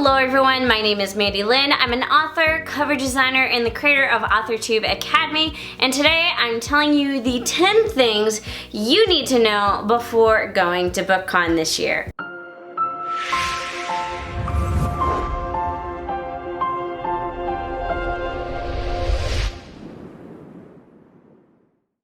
Hello everyone, my name is Mandi Lynn. I'm an author, cover designer, and the creator of AuthorTube Academy, and today I'm telling you the 10 things you need to know before going to BookCon this year.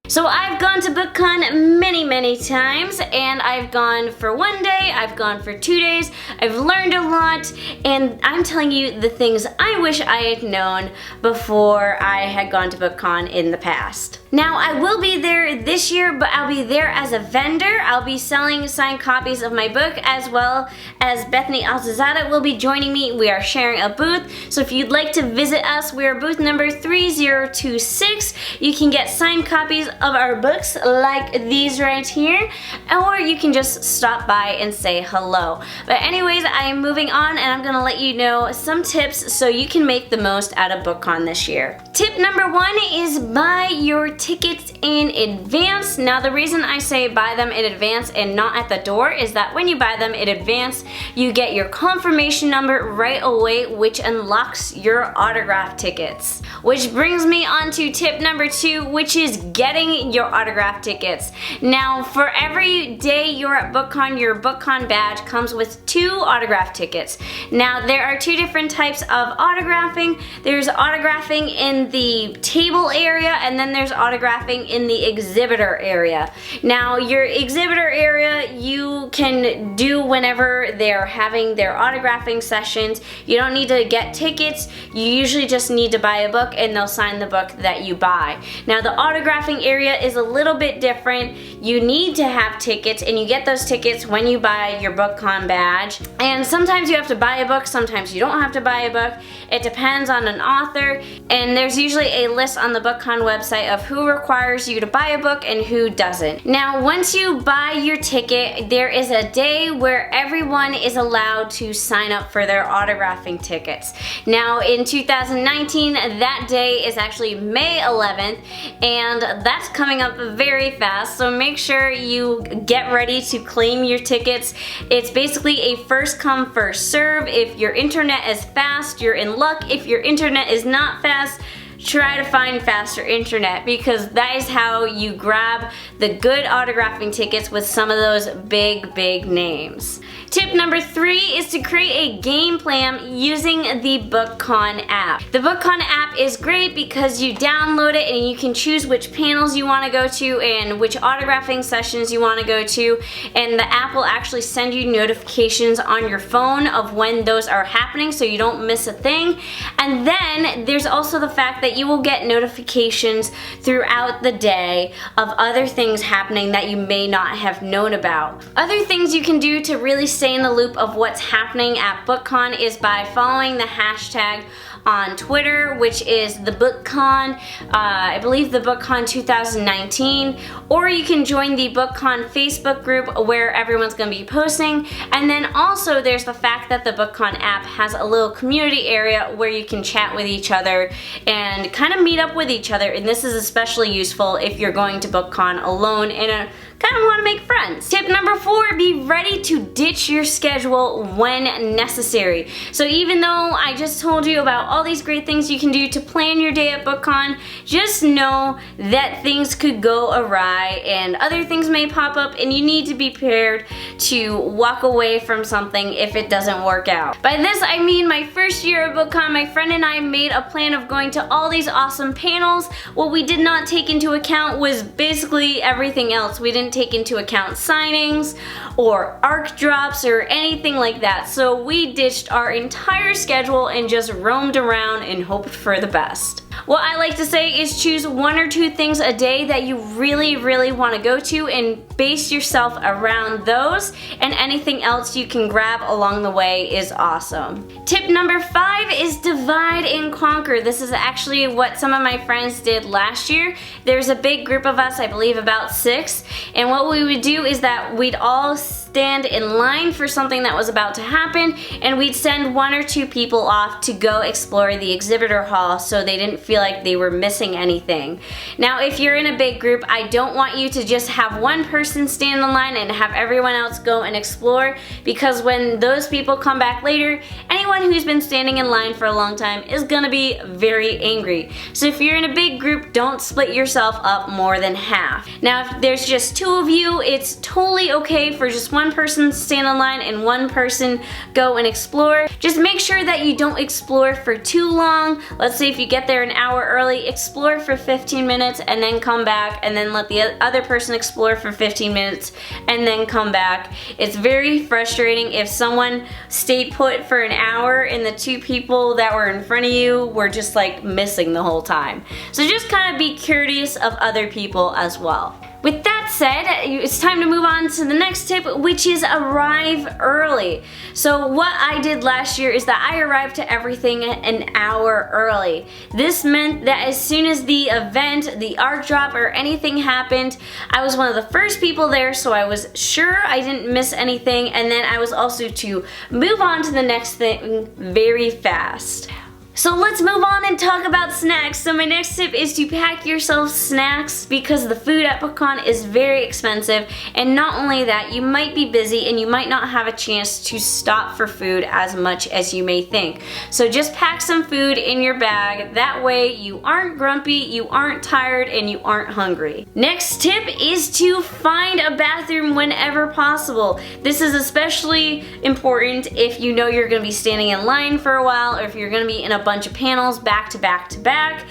So I've gone to BookCon many times, and I've gone for one day, I've gone for 2 days, I've learned a lot, and I'm telling you the things I wish I had known before I had gone to BookCon in the past. Now I will be there this year, but I'll be there as a vendor. I'll be selling signed copies of my book, as well as Bethany Altazada will be joining me. We are sharing a booth, so if you'd like to visit us, we are booth number 3026. You can get signed copies of our books like these right here, or you can just stop by and say hello. But anyways, I am moving on, and I'm gonna let you know some tips so you can make the most out of BookCon this year. Tip number 1 is buy your tickets in advance. Now the reason I say buy them in advance and not at the door is that when you buy them in advance, you get your confirmation number right away, which unlocks your autograph tickets. Which brings me on to tip number 2, which is getting your autograph tickets. Now for every day you're at BookCon, your BookCon badge comes with 2 autograph tickets. Now there are 2 different types of autographing. There's autographing in the table area, and then there's autographing in the exhibitor area. Now your exhibitor area you can do whenever they're having their autographing sessions. You don't need to get tickets, you usually just need to buy a book and they'll sign the book that you buy. Now the autographing area is a little bit different. You need to have tickets, and you get those tickets when you buy your BookCon badge. And sometimes you have to buy a book, sometimes you don't have to buy a book. It depends on an author, and there's usually a list on the BookCon website of who requires you to buy a book and who doesn't. Now once you buy your ticket, there is a day where everyone is allowed to sign up for their autographing tickets. Now in 2019, that day is actually May 11th, and that's coming up very fast, so make sure you get ready to claim your tickets. It's basically a first come first serve. If your internet is fast, you're in luck. If your internet is not fast, try to find faster internet, because that is how you grab the good autographing tickets with some of those big names. Tip number 3 is to create a game plan using the BookCon app. The BookCon app is great because you download it and you can choose which panels you want to go to and which autographing sessions you want to go to, and the app will actually send you notifications on your phone of when those are happening so you don't miss a thing. And then there's also the fact that you will get notifications throughout the day of other things happening that you may not have known about. Other things you can do to really stay in the loop of what's happening at BookCon is by following the hashtag on Twitter, which is the BookCon, I believe the BookCon 2019, or you can join the BookCon Facebook group where everyone's going to be posting. And then also there's the fact that the BookCon app has a little community area where you can chat with each other and kind of meet up with each other, and this is especially useful if you're going to BookCon alone and kind of want to make friends. Tip number 4, be ready to ditch your schedule when necessary. So even though I just told you about all these great things you can do to plan your day at BookCon, just know that things could go awry and other things may pop up, and you need to be prepared to walk away from something if it doesn't work out. By this I mean my first year at BookCon, my friend and I made a plan of going to all these awesome panels. What we did not take into account was basically everything else. We didn't take into account signings or ARC drops or anything like that. So we ditched our entire schedule and just roamed around and hoped for the best. What I like to say is choose 1 or 2 things a day that you really want to go to and base yourself around those, and anything else you can grab along the way is awesome. Tip number 5 is divide and conquer. This is actually what some of my friends did last year. There's a big group of us, I believe about 6, and what we would do is that we'd all stand in line for something that was about to happen, and we'd send 1 or 2 people off to go explore the exhibitor hall so they didn't feel like they were missing anything. Now, if you're in a big group, I don't want you to just have one person stand in line and have everyone else go and explore, because when those people come back later, anyone who's been standing in line for a long time is gonna be very angry. So if you're in a big group, don't split yourself up more than half. Now, if there's just 2 of you, it's totally okay for just one person to stand in line and one person go and explore. Just make sure that you don't explore for too long. Let's say if you get there an hour early, explore for 15 minutes and then come back, and then let the other person explore for 15 minutes and then come back. It's very frustrating if someone stayed put for an hour and the 2 people that were in front of you were just like missing the whole time. So just kind of be courteous of other people as well. With that said, it's time to move on to the next tip, which is arrive early. So what I did last year is that I arrived to everything an hour early. This meant that as soon as the event, the art drop, or anything happened, I was one of the first people there, so I was sure I didn't miss anything, and then I was also to move on to the next thing very fast. So let's move on and talk about snacks. So my next tip is to pack yourself snacks, because the food at BookCon is very expensive, and not only that, you might be busy and you might not have a chance to stop for food as much as you may think. So just pack some food in your bag, that way you aren't grumpy, you aren't tired, and you aren't hungry. Next tip is to find a bathroom whenever possible. This is especially important if you know you're going to be standing in line for a while, or if you're going to be in a bunch of panels back to back to back.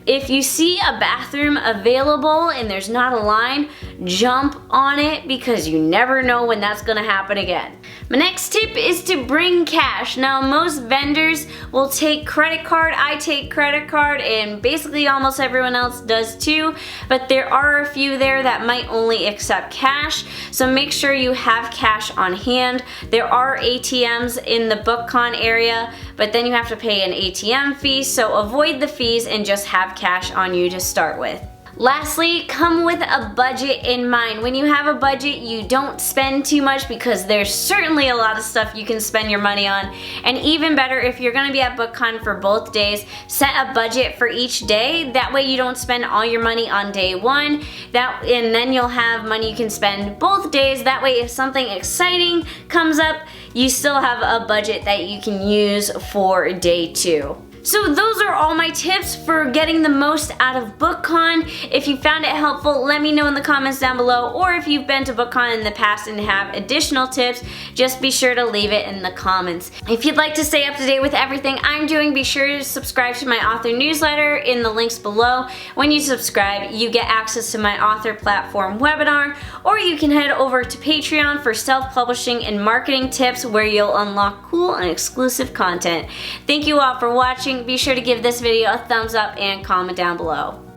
If you see a bathroom available and there's not a line, jump on it, because you never know when that's gonna happen again. My next tip is to bring cash. Now, most vendors will take credit card. I take credit card, and basically almost everyone else does too, but there are a few there that might only accept cash, so make sure you have cash on hand. There are ATMs in the BookCon area, but then you have to pay an ATM fee, so avoid the fees and just have cash on you to start with. Lastly, come with a budget in mind. When you have a budget, you don't spend too much, because there's certainly a lot of stuff you can spend your money on. And even better, if you're gonna be at BookCon for both days, set a budget for each day. That way you don't spend all your money on day 1, and then you'll have money you can spend both days. That way if something exciting comes up, you still have a budget that you can use for day 2. So those are all my tips for getting the most out of BookCon. If you found it helpful, let me know in the comments down below, or if you've been to BookCon in the past and have additional tips, just be sure to leave it in the comments. If you'd like to stay up to date with everything I'm doing, be sure to subscribe to my author newsletter in the links below. When you subscribe, you get access to my author platform webinar, or you can head over to Patreon for self-publishing and marketing tips, where you'll unlock cool and exclusive content. Thank you all for watching. Be sure to give this video a thumbs up and comment down below.